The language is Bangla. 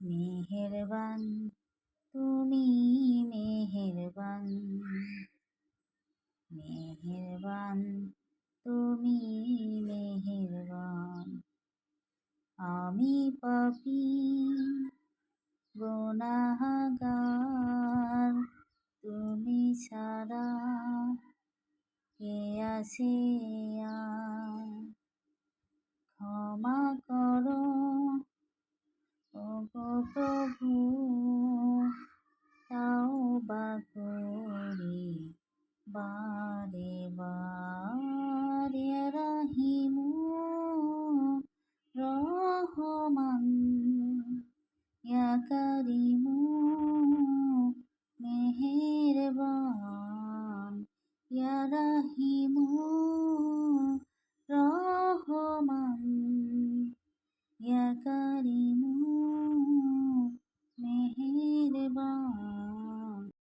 মেহেরবান তুমি মেহেরবান, মেহেরবান তুমি মেহেরবান। আমি পাপী গুনাহগার, তুমি ছাড়া কে আছে আর। ক্ষমা করো ওগো প্রভু,